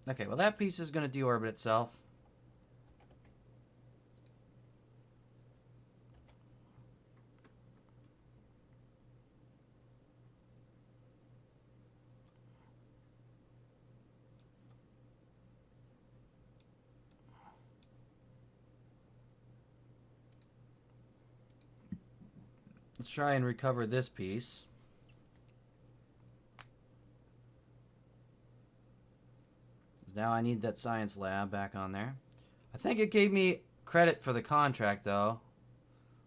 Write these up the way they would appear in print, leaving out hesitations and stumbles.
Okay, well that piece is going to deorbit itself. Let's try and recover this piece. Now I need that science lab back on there. I think it gave me credit for the contract, though.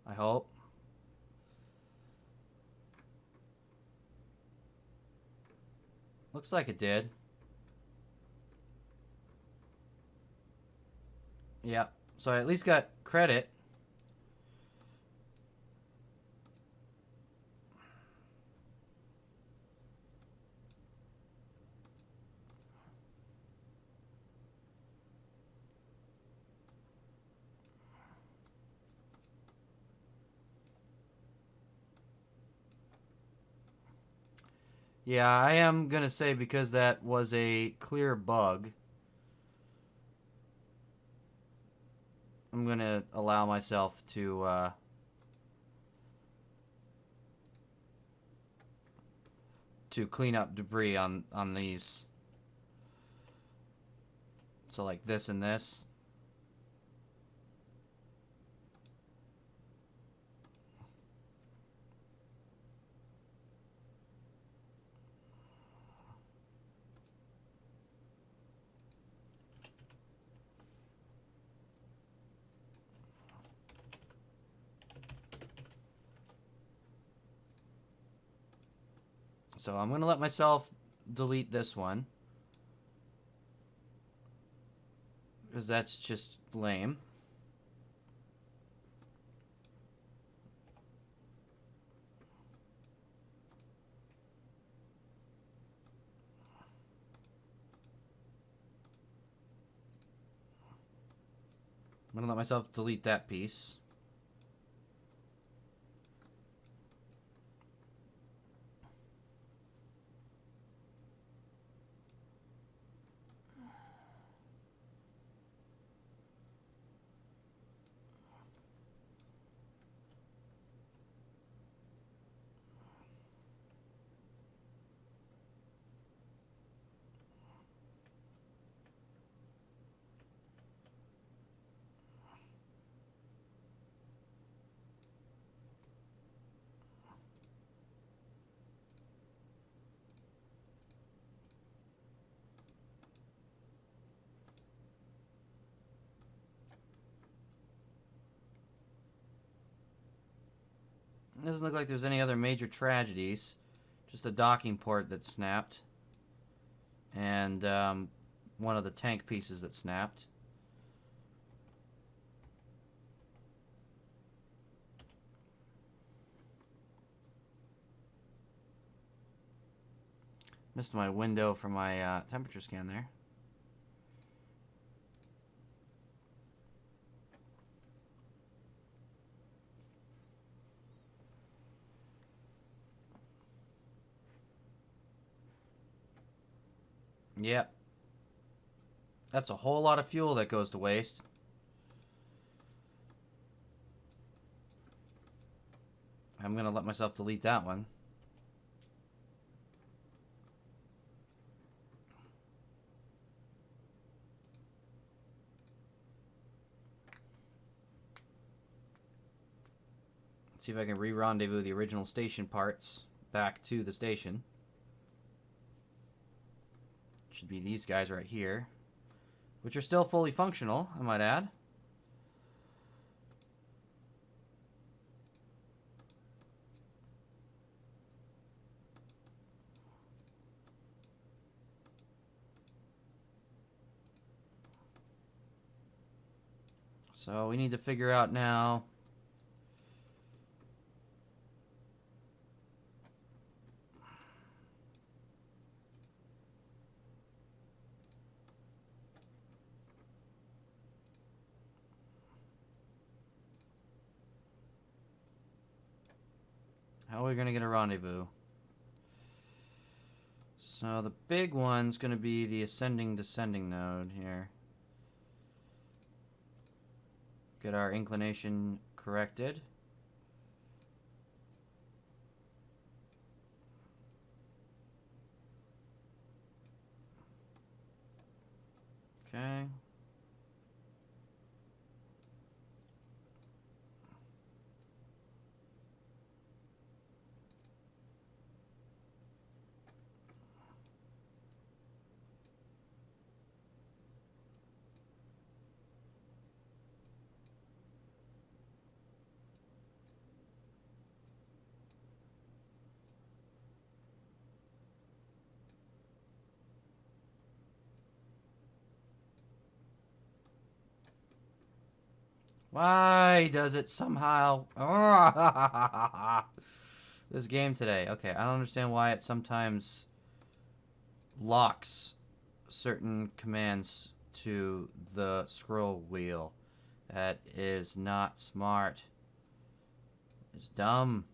I hope. Looks like it did. Yeah, so I at least got credit. Yeah, I am going to say because that was a clear bug, I'm going to allow myself to clean up debris on these. So like this and this. So I'm going to let myself delete this one. Because that's just lame. I'm going to let myself delete that piece. It doesn't look like there's any other major tragedies. Just a docking port that snapped. And one of the tank pieces that snapped. Missed my window for my temperature scan there. Yep. That's a whole lot of fuel that goes to waste. I'm going to let myself delete that one. Let's see if I can re-rendezvous the original station parts back to the station. Should be these guys right here, which are still fully functional, I might add. So we need to figure out now how are we going to get a rendezvous. So the big one's going to be the ascending descending node here. Get our inclination corrected. Okay. Why does it somehow... This game today. Okay, I don't understand why it sometimes locks certain commands to the scroll wheel. That is not smart. It's dumb.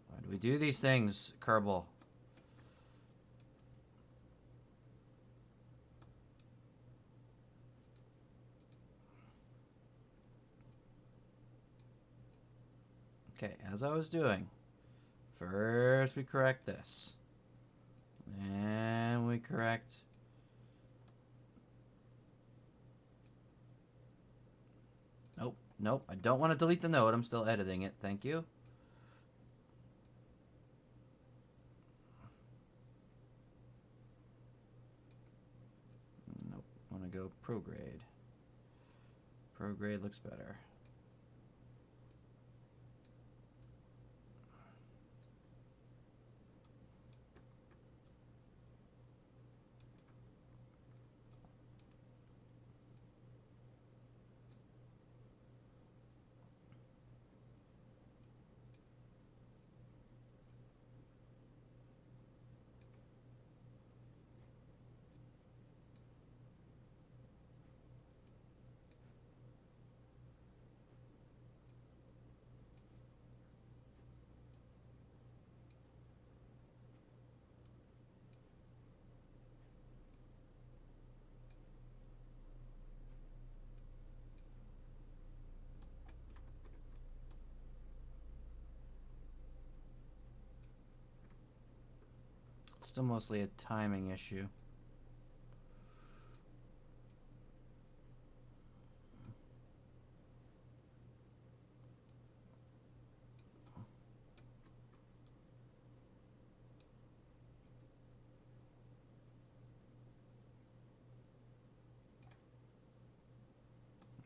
Why do we do these things, Kerbal? Okay, as I was doing, first we correct this. And we correct... Nope, nope, I don't want to delete the node. I'm still editing it. Thank you. Nope, I want to go prograde. Prograde looks better. Still mostly a timing issue.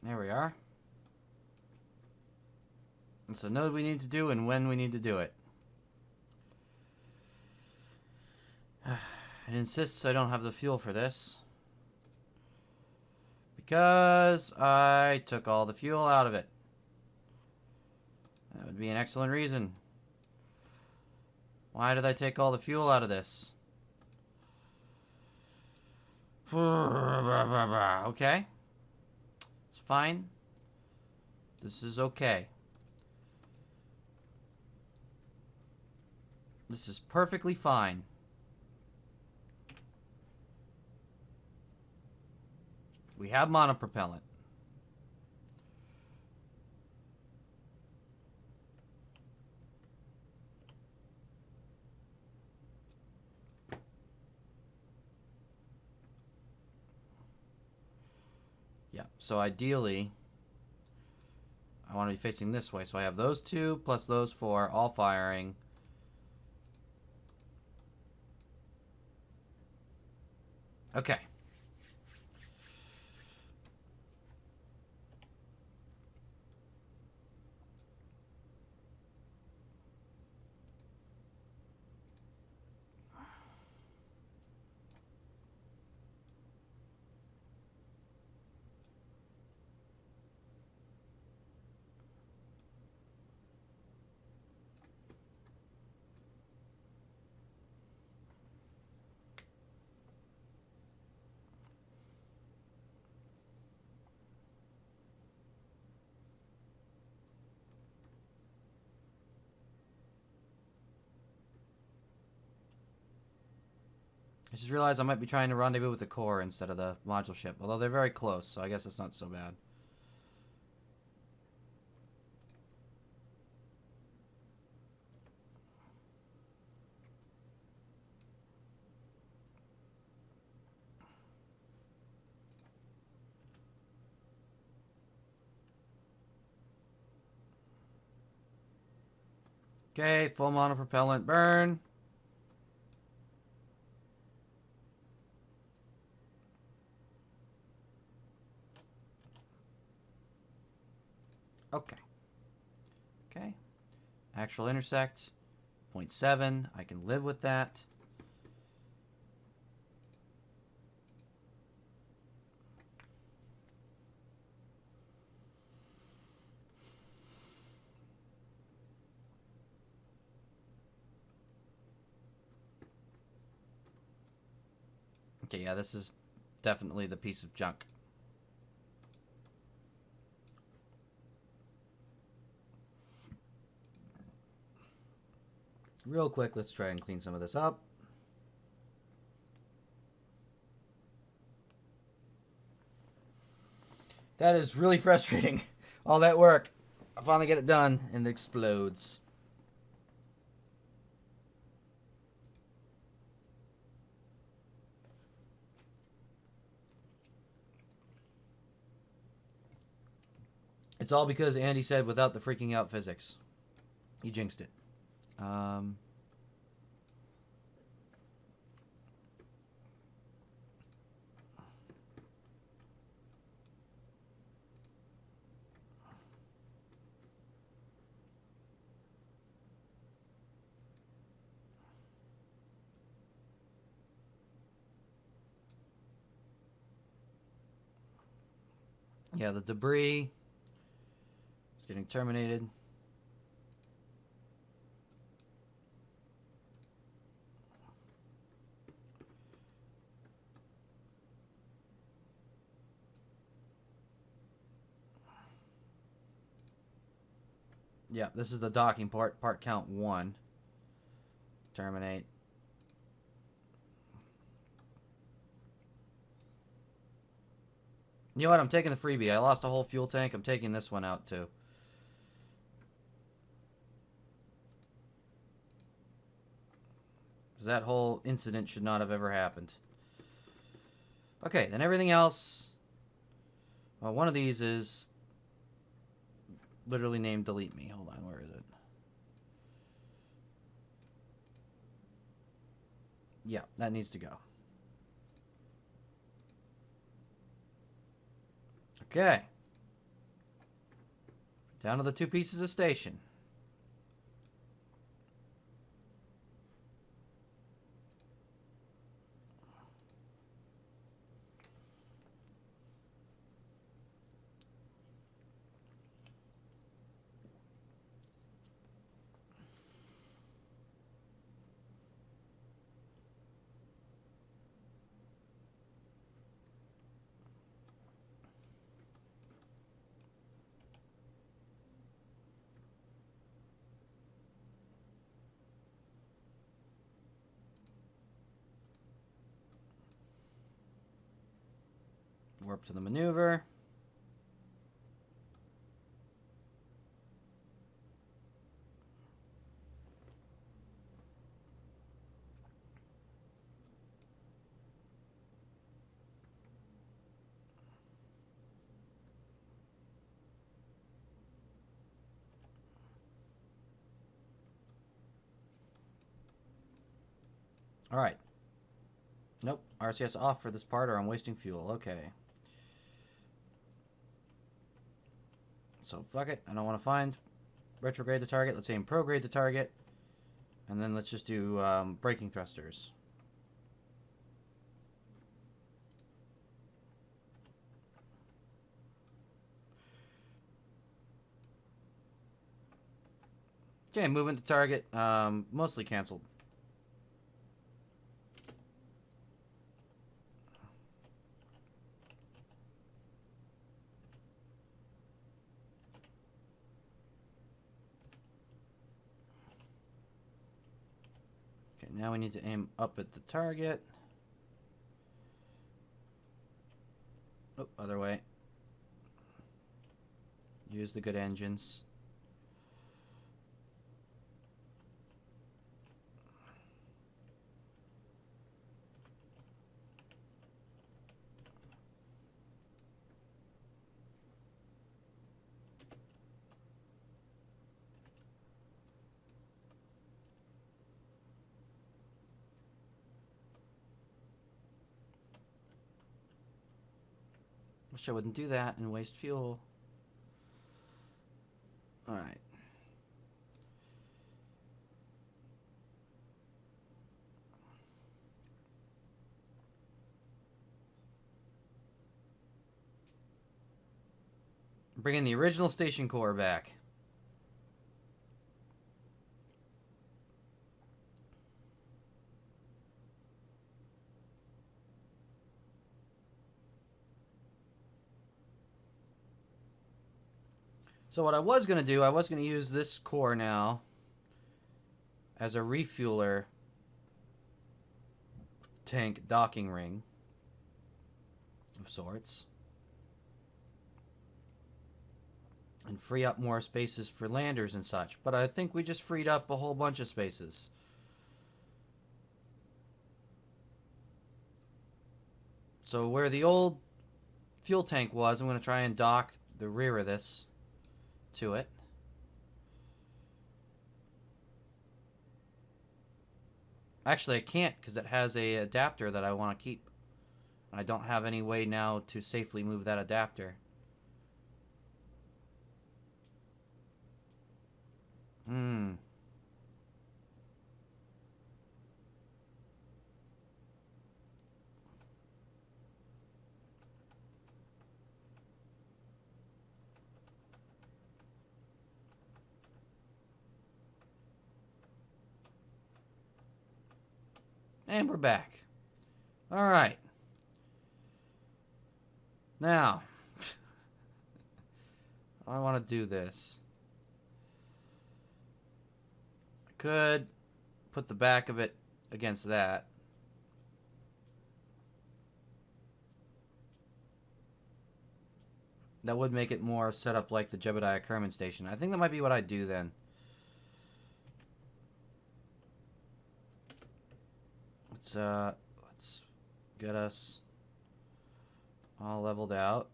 There we are. It's a node we need to do and when we need to do it. It insists I don't have the fuel for this. Because I took all the fuel out of it. That would be an excellent reason. Why did I take all the fuel out of this? Okay. It's fine. This is okay. This is perfectly fine. We have monopropellant. Yeah, so ideally, I want to be facing this way. So I have those two plus those four all firing. Okay. I just realized I might be trying to rendezvous with the core instead of the module ship. Although they're very close, so I guess it's not so bad. Okay, full monopropellant burn. Okay. Okay. Actual intersect, 0.7. I can live with that. Okay, yeah, this is definitely the piece of junk. Real quick, let's try and clean some of this up. That is really frustrating. All that work. I finally get it done, and it explodes. It's all because Andy said without the freaking out physics. He jinxed it. Yeah, the debris is getting terminated. Yeah, this is the docking part. Part count 1. Terminate. You know what? I'm taking the freebie. I lost a whole fuel tank. I'm taking this one out too. Because that whole incident should not have ever happened. Okay, then everything else. Well, one of these is literally named delete me. Hold on, where is it? Yeah, that needs to go. Okay. Down to the 2 pieces of station. Warp to the maneuver. Alright. Nope. RCS off for this part or I'm wasting fuel. Okay. So fuck it. I don't want to find retrograde the target. Let's aim prograde the target. And then let's just do braking thrusters. Okay, movement to target. Mostly canceled. Okay, now we need to aim up at the target. Oh, other way. Use the good engines. Wish I wouldn't do that and waste fuel. Alright. Bringing the original station core back. So what I was going to do, I was going to use this core now as a refueler tank docking ring of sorts. And free up more spaces for landers and such. But I think we just freed up a whole bunch of spaces. So where the old fuel tank was, I'm going to try and dock the rear of this to it. Actually, I can't because it has a adapter that I want to keep. I don't have any way now to safely move that adapter. And we're back. Alright. Now, I want to do this. I could put the back of it against that. That would make it more set up like the Jebediah Kerman station. I think that might be what I'd do then. Let's get us all leveled out.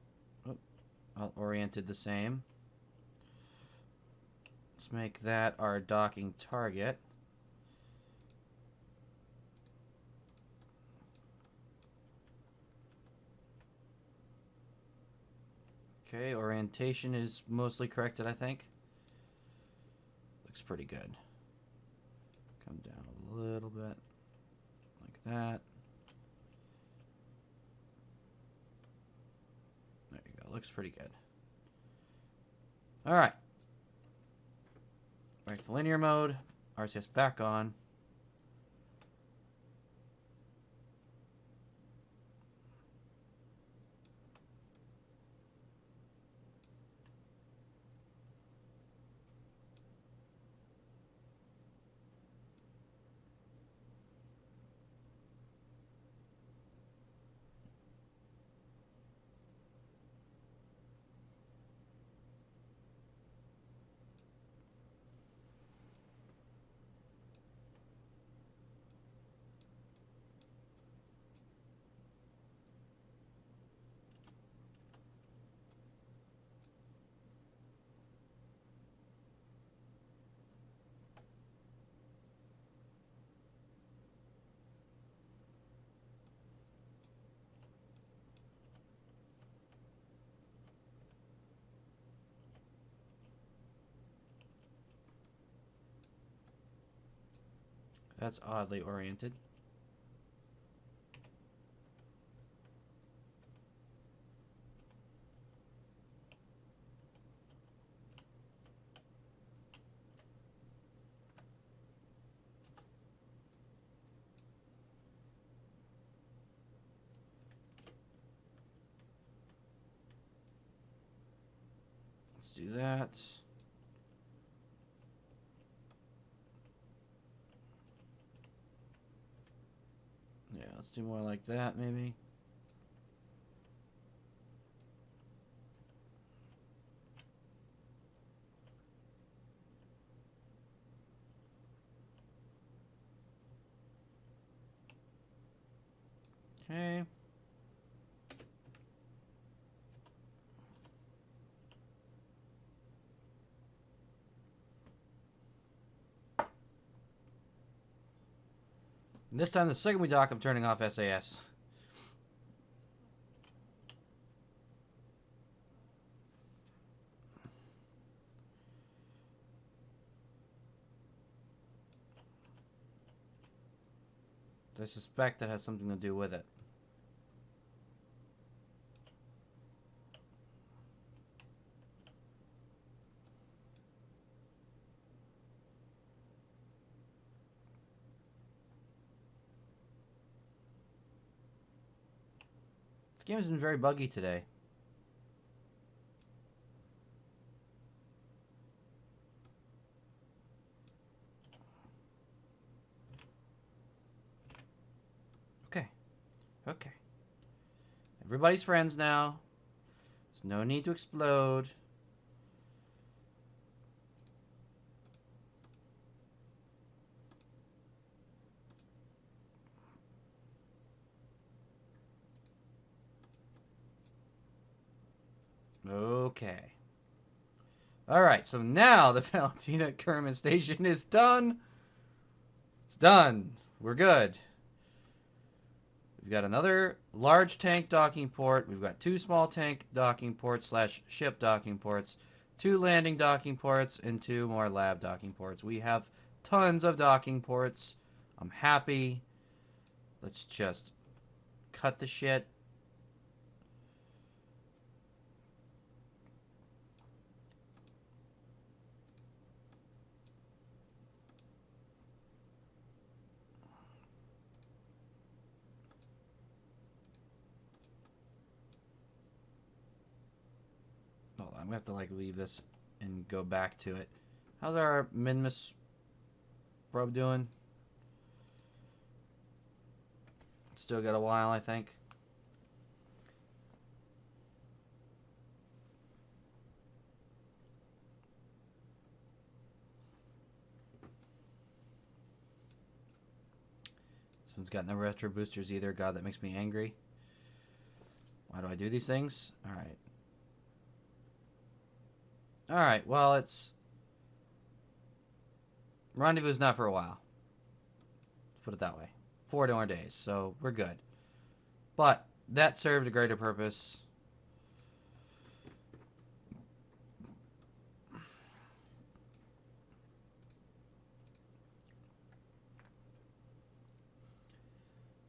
All oriented the same. Let's make that our docking target. Okay, orientation is mostly corrected, I think. Looks pretty good. Come down a little bit. Like that. There you go. Looks pretty good. Alright. Back to linear mode. RCS back on. That's oddly oriented. Let's do that. Yeah, let's do more like that, maybe. Okay. And this time, the second we dock, I'm turning off SAS. I suspect that has something to do with it. This game has been very buggy today. Okay. Okay. Everybody's friends now. There's no need to explode. Okay. Alright, so now the Valentina Kerman station is done. It's done. We're good. We've got another large tank docking port. We've got 2 small tank docking ports / ship docking ports, 2 landing docking ports, and 2 more lab docking ports. We have tons of docking ports. I'm happy. Let's just cut the shit. I'm gonna have to like leave this and go back to it. How's our Minmus probe doing? Still got a while, I think. This one's got no retro boosters either. God, that makes me angry. Why do I do these things? Alright. Alright, well, it's... Rendezvous not for a while. Let's put it that way. 4 more days, so we're good. But that served a greater purpose.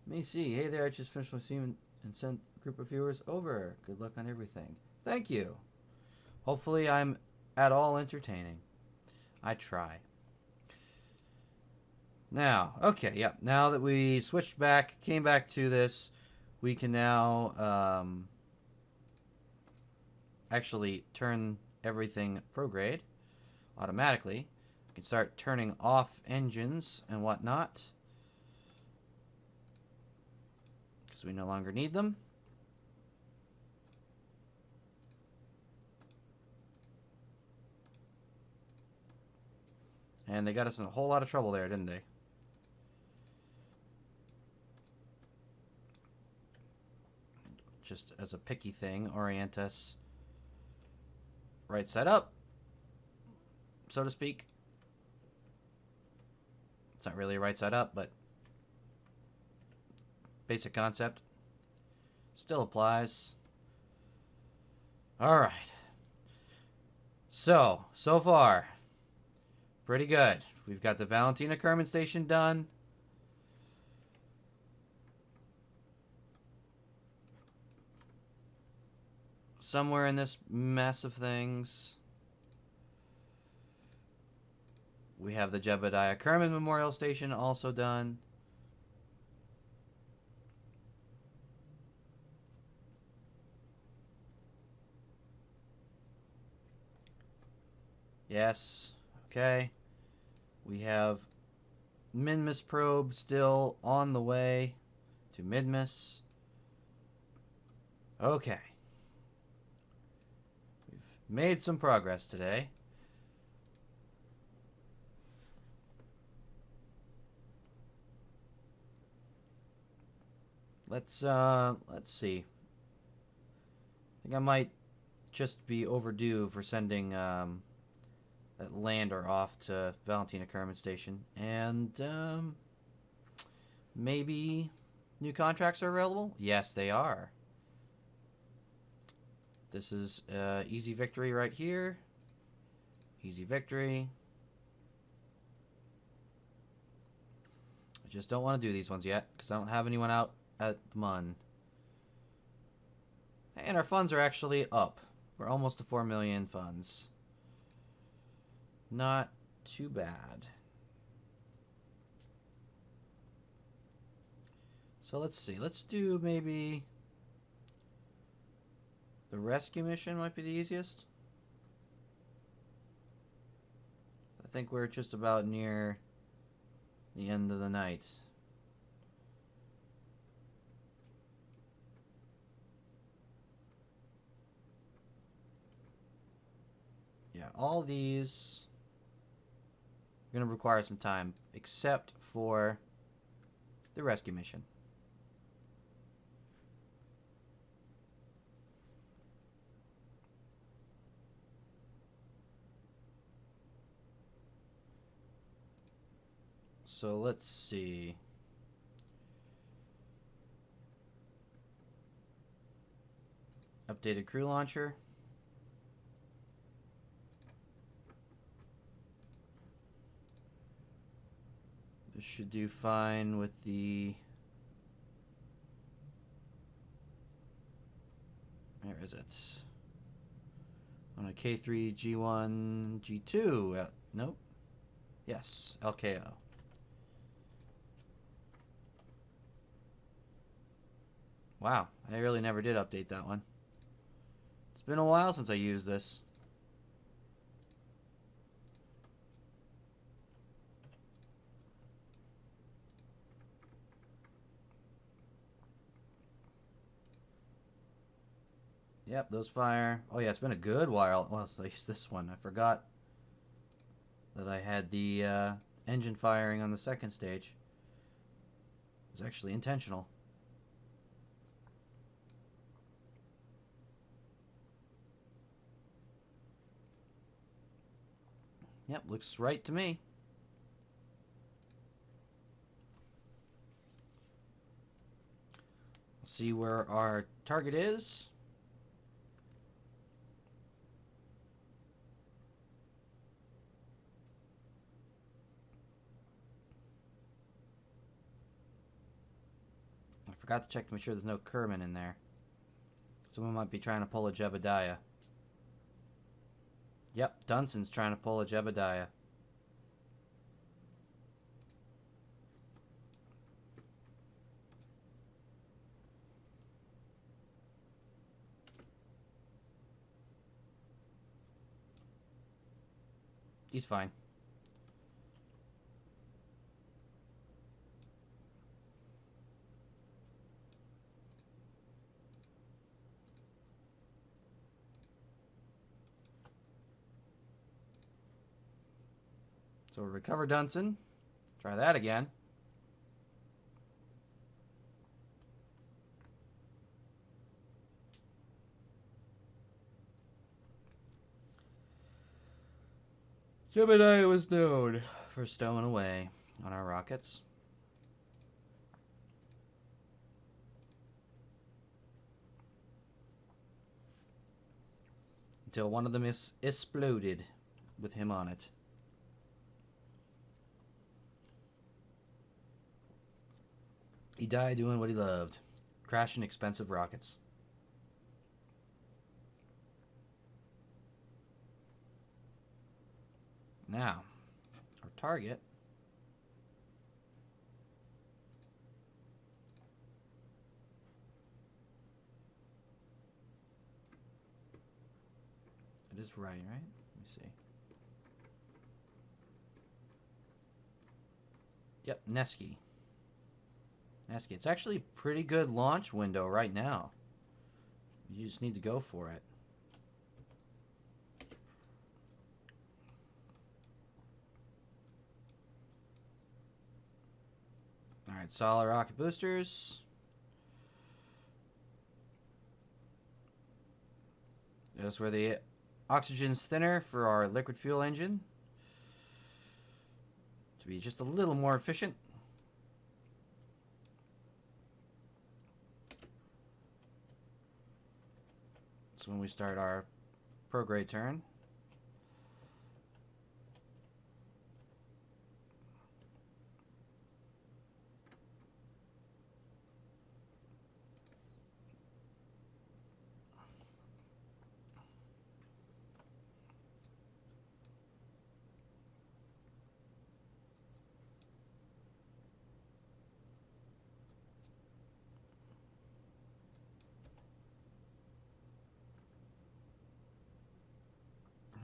Let me see. Hey there, I just finished my stream and sent a group of viewers over. Good luck on everything. Thank you. Hopefully I'm at all entertaining. I try. Now, okay, yeah. Now that we switched back, came back to this, we can now actually turn everything prograde automatically. We can start turning off engines and whatnot because we no longer need them. And they got us in a whole lot of trouble there, didn't they? Just as a picky thing, orient us right side up, so to speak. It's not really right side up, but basic concept still applies. All right. So far, pretty good. We've got the Valentina Kerman station done. Somewhere in this mess of things, we have the Jebediah Kerman Memorial Station also done. Yes. Okay. We have Minmus probe still on the way to Minmus. Okay. We've made some progress today. Let's see. I think I might just be overdue for sending that lander off to Valentina Kerman Station, and maybe new contracts are available. Yes, they are. This is easy victory right here. Easy victory. I just don't want to do these ones yet because I don't have anyone out at the Mun. And our funds are actually up. We're almost to 4 million funds. Not too bad. So let's see. Let's do maybe the rescue mission might be the easiest. I think we're just about near the end of the night. Yeah, all these are going to require some time, except for the rescue mission. So let's see. Updated crew launcher. This should do fine with the... Where is it? On a K3, G1, G2. Nope. Yes, LKO. Wow, I really never did update that one. It's been a while since I used this. Yep, those fire. Oh yeah, it's been a good while. Well, so I used this one. I forgot that I had the engine firing on the second stage. It was actually intentional. Yep, looks right to me. See where our target is. I forgot to check to make sure there's no Kerman in there. Someone might be trying to pull a Jebediah. Yep, Dunson's trying to pull a Jebediah. He's fine. So we'll recover Dunson. Try that again. Jebediah was known for stowing away on our rockets. Until one of them exploded with him on it. He died doing what he loved, crashing expensive rockets. Now, our target it is right? Let me see. Yep, Nesky. It's actually a pretty good launch window right now. You just need to go for it. Alright, solid rocket boosters. That's where the oxygen's thinner for our liquid fuel engine to be just a little more efficient. So when we start our prograde turn,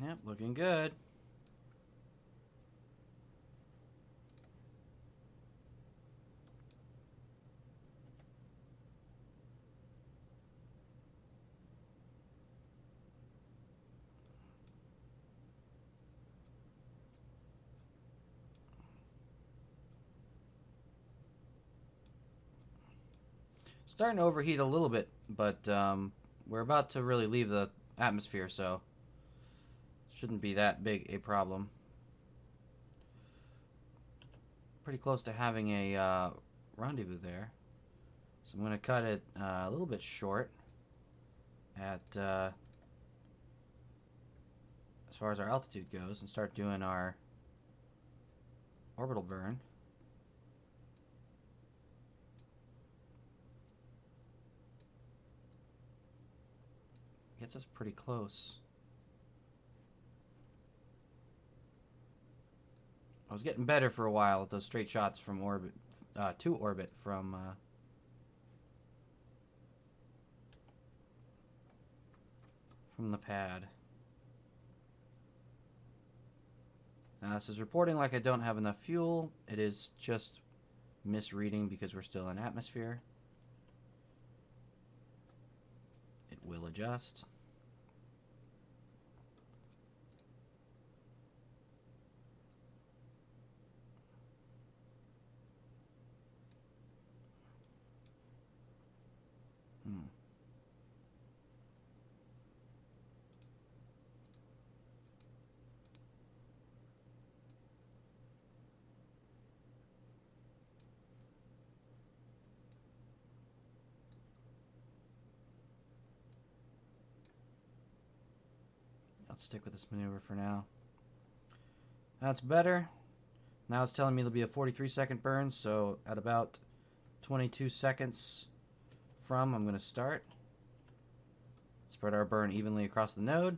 yep, looking good. Starting to overheat a little bit, but we're about to really leave the atmosphere, so shouldn't be that big a problem. Pretty close to having a rendezvous there, so I'm going to cut it a little bit short at as far as our altitude goes, and start doing our orbital burn. Gets us pretty close. I was getting better for a while at those straight shots from orbit to orbit from the pad. Now this is reporting like I don't have enough fuel. It is just misreading because we're still in atmosphere. It will adjust. Let's stick with this maneuver for now. That's better. Now it's telling me there'll be a 43-second burn, so at about 22 seconds from, I'm going to start. Spread our burn evenly across the node.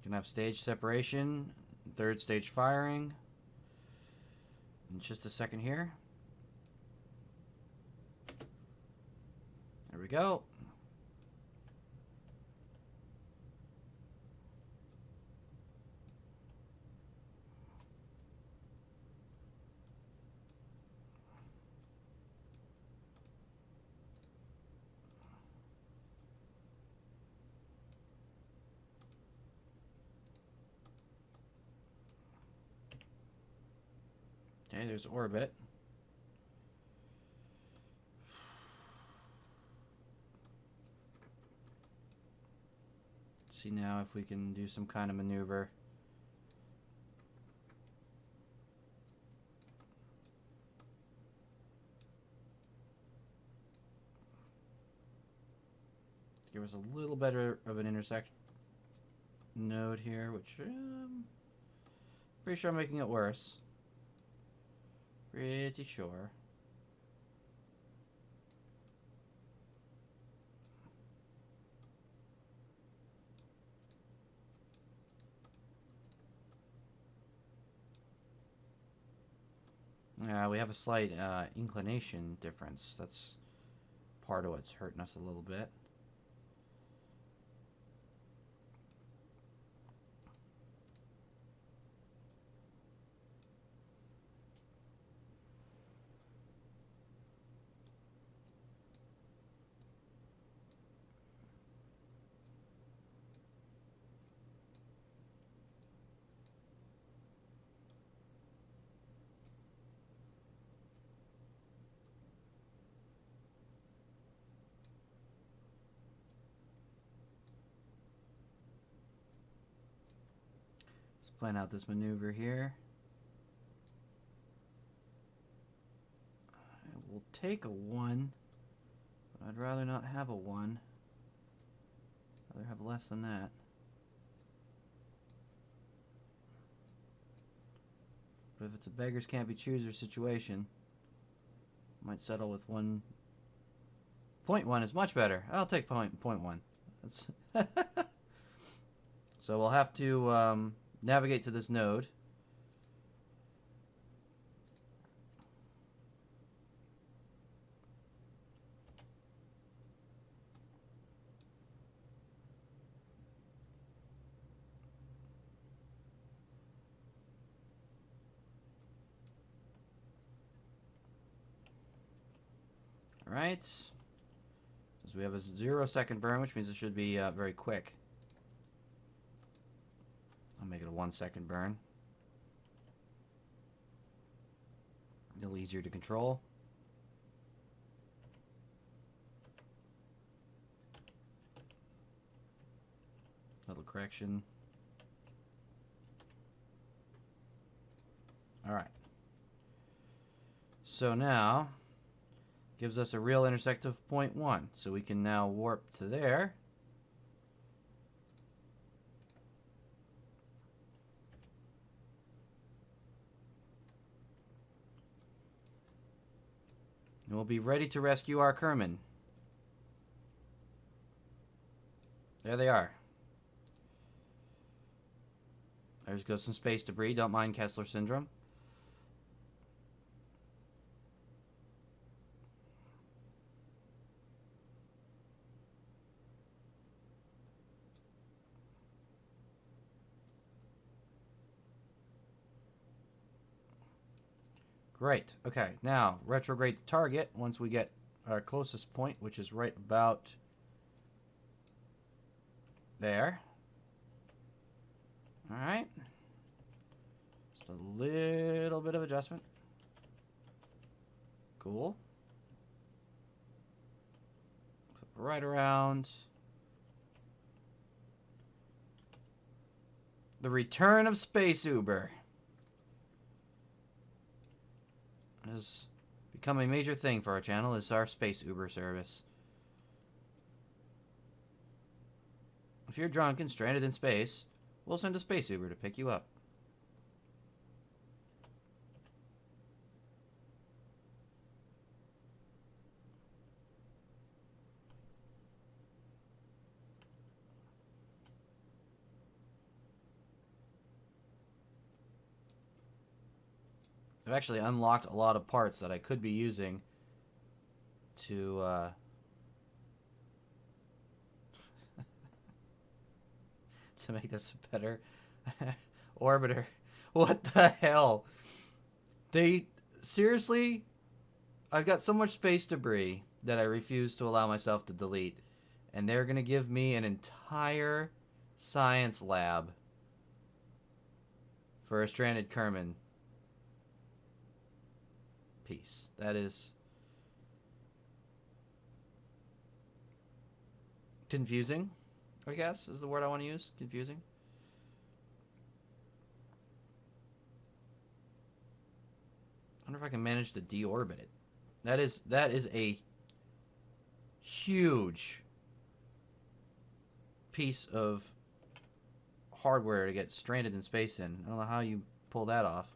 Can have stage separation, third stage firing. In just a second here. There we go. Okay, there's orbit. Let's see now if we can do some kind of maneuver. Give us a little better of an intersection node here, which pretty sure I'm making it worse. Pretty sure. We have a slight inclination difference. That's part of what's hurting us a little bit. Plan out this maneuver here. I will take a 1, but I'd rather not have a 1. I'd rather have less than that. But if it's a beggars can't be choosers situation, I might settle with 1. 0.1 is much better. I'll take 0.1. That's so we'll have to navigate to this node. All right. So we have a 0-second burn, which means it should be very quick. I'll make it a 1-second burn. A little easier to control. Little correction. All right. So now gives us a real intersect of 0.1. So we can now warp to there. And we'll be ready to rescue our Kerman. There they are. There goes some space debris. Don't mind Kessler syndrome. Great. Okay, now retrograde the target once we get our closest point, which is right about there. All right. Just a little bit of adjustment. Cool. Flip right around. The return of Space Uber has become a major thing for our channel, is our Space Uber service. If you're drunk and stranded in space, we'll send a Space Uber to pick you up. I've actually unlocked a lot of parts that I could be using to to make this a better orbiter. What the hell? They seriously? I've got so much space debris that I refuse to allow myself to delete, and they're gonna give me an entire science lab for a stranded Kerman piece. That is confusing, I guess, is the word I want to use. Confusing. I wonder if I can manage to deorbit it. That is a huge piece of hardware to get stranded in space in. I don't know how you pull that off.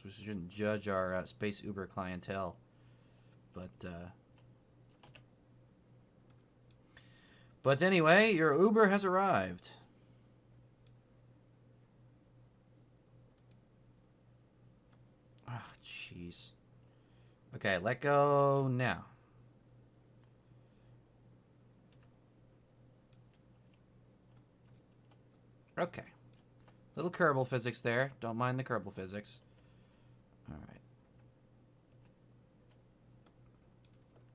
We shouldn't judge our Space Uber clientele, but anyway, your Uber has arrived. Ah, jeez. Okay, let go now. Okay. Little Kerbal physics there. Don't mind the Kerbal physics. Alright.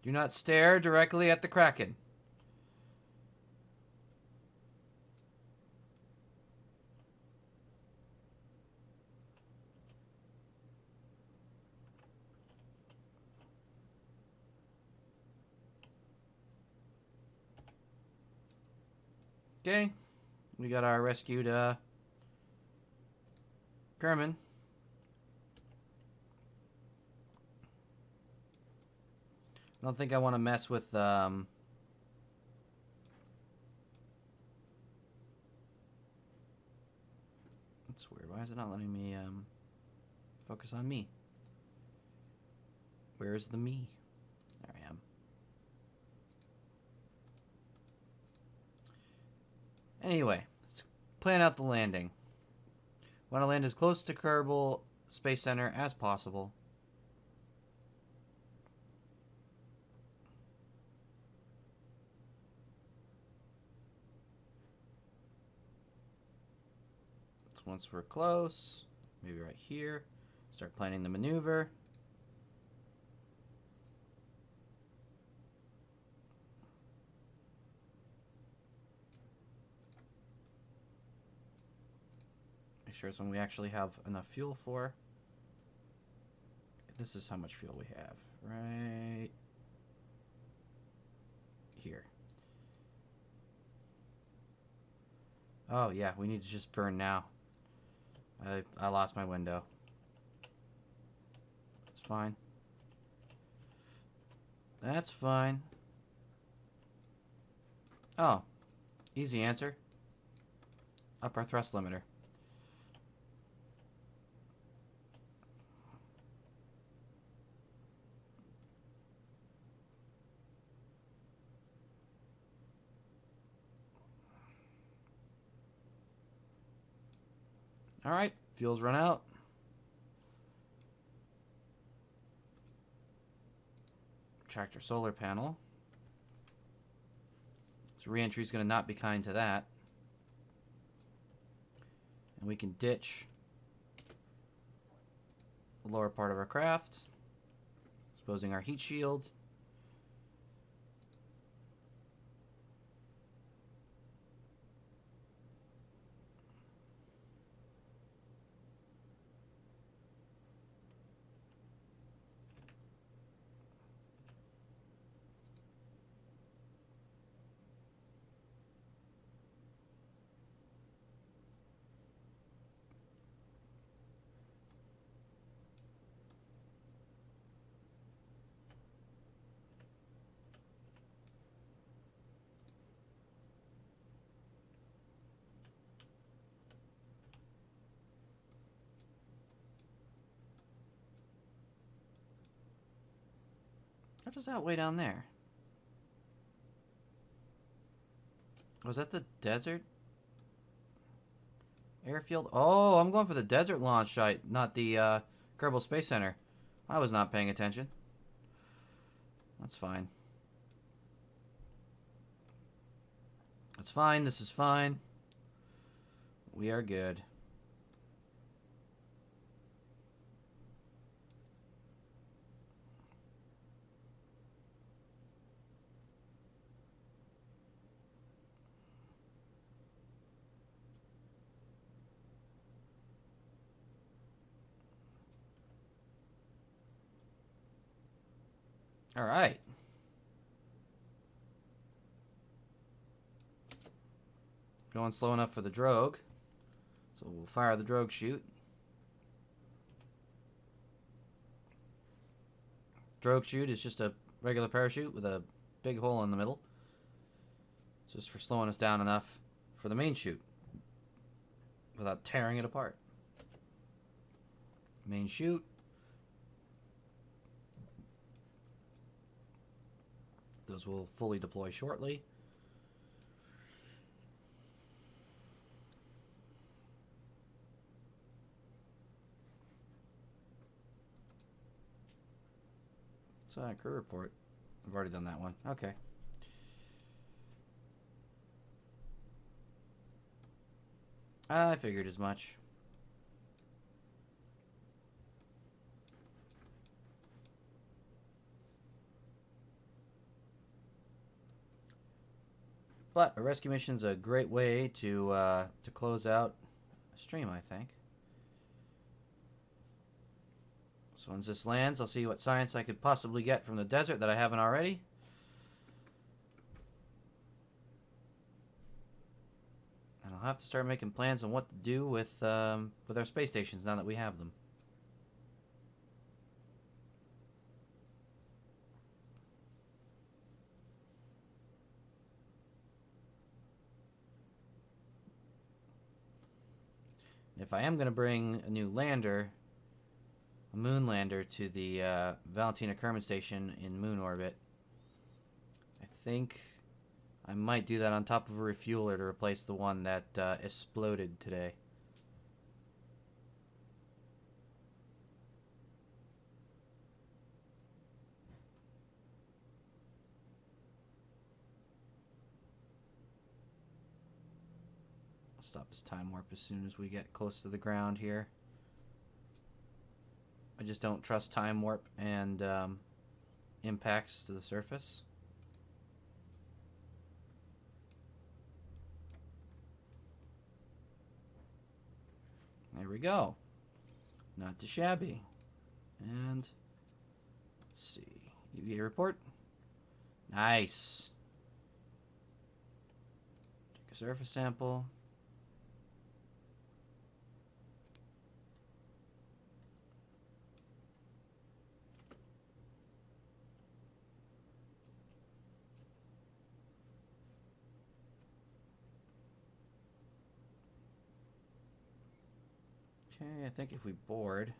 Do not stare directly at the Kraken. Okay. We got our rescued Kerman. I don't think I want to mess with That's weird. Why is it not letting me focus on me? Where's the me? There I am. Anyway, let's plan out the landing. Want to land as close to Kerbal Space Center as possible. So once we're close, maybe right here, start planning the maneuver. Make sure it's when we actually have enough fuel for. This is how much fuel we have, right here. Oh yeah, we need to just burn now. I lost my window. It's fine. That's fine. Oh, easy answer. Up our thrust limiter. Alright, fuel's run out. Tractor solar panel. So re-entry is going to not be kind to that. And we can ditch the lower part of our craft, exposing our heat shield. What is that way down there? Was that the desert airfield? Oh, I'm going for the desert launch site, not the Kerbal Space Center. I was not paying attention. That's fine. That's fine. This is fine. We are good. All right. Going slow enough for the drogue. So we'll fire the drogue chute. Drogue chute is just a regular parachute with a big hole in the middle. It's just for slowing us down enough for the main chute without tearing it apart. Main chute. Those will fully deploy shortly. It's a crew report. I've already done that one. Okay. I figured as much. But a rescue mission's a great way to close out a stream, I think. So once this lands, I'll see what science I could possibly get from the desert that I haven't already. I'll have to start making plans on what to do with our space stations now that we have them. If I am going to bring a new lander, a moon lander, to the Valentina Kerman station in moon orbit, I think I might do that on top of a refueler to replace the one that exploded today. I'll stop this time warp as soon as we get close to the ground here. I just don't trust time warp and impacts to the surface. There we go. Not too shabby. And let's see. UVA report. Nice. Take a surface sample. Okay, I think if we board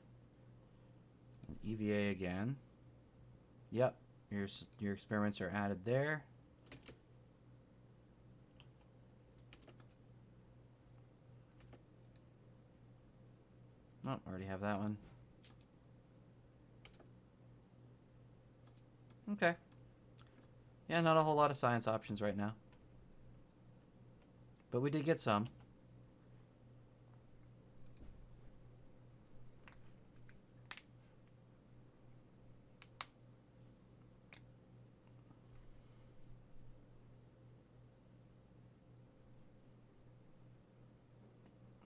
EVA again, yep, your experiments are added there. Oh, already have that one. Okay. Yeah, not a whole lot of science options right now, but we did get some.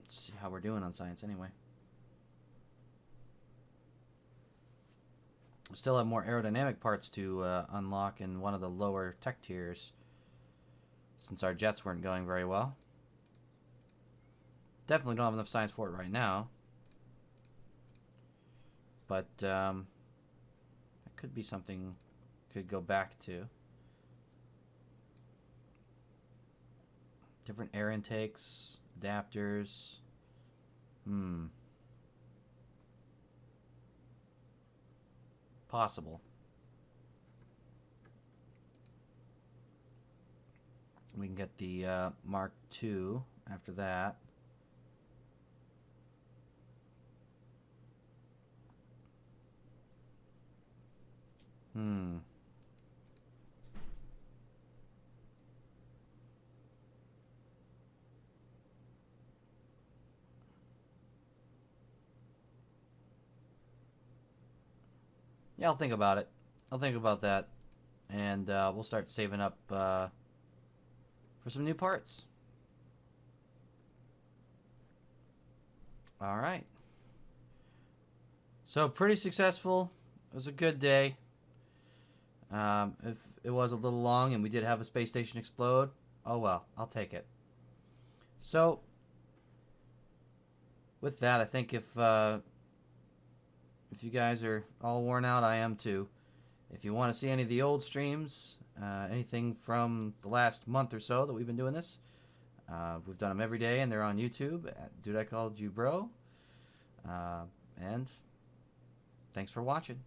See how we're doing on science anyway. Still have more aerodynamic parts to unlock in one of the lower tech tiers, since our jets weren't going very well. Definitely don't have enough science for it right now, but that could be something could go back to. Different air intakes, adapters. Possible. We can get the Mark II after that. Yeah, I'll think about it. I'll think about that. And we'll start saving up for some new parts. Alright. So, pretty successful. It was a good day. If it was a little long and we did have a space station explode, oh well, I'll take it. So, with that, I think if you guys are all worn out, I am too. If you want to see any of the old streams, anything from the last month or so that we've been doing this, we've done them every day, and they're on YouTube at Dude I Called You Bro. And thanks for watching.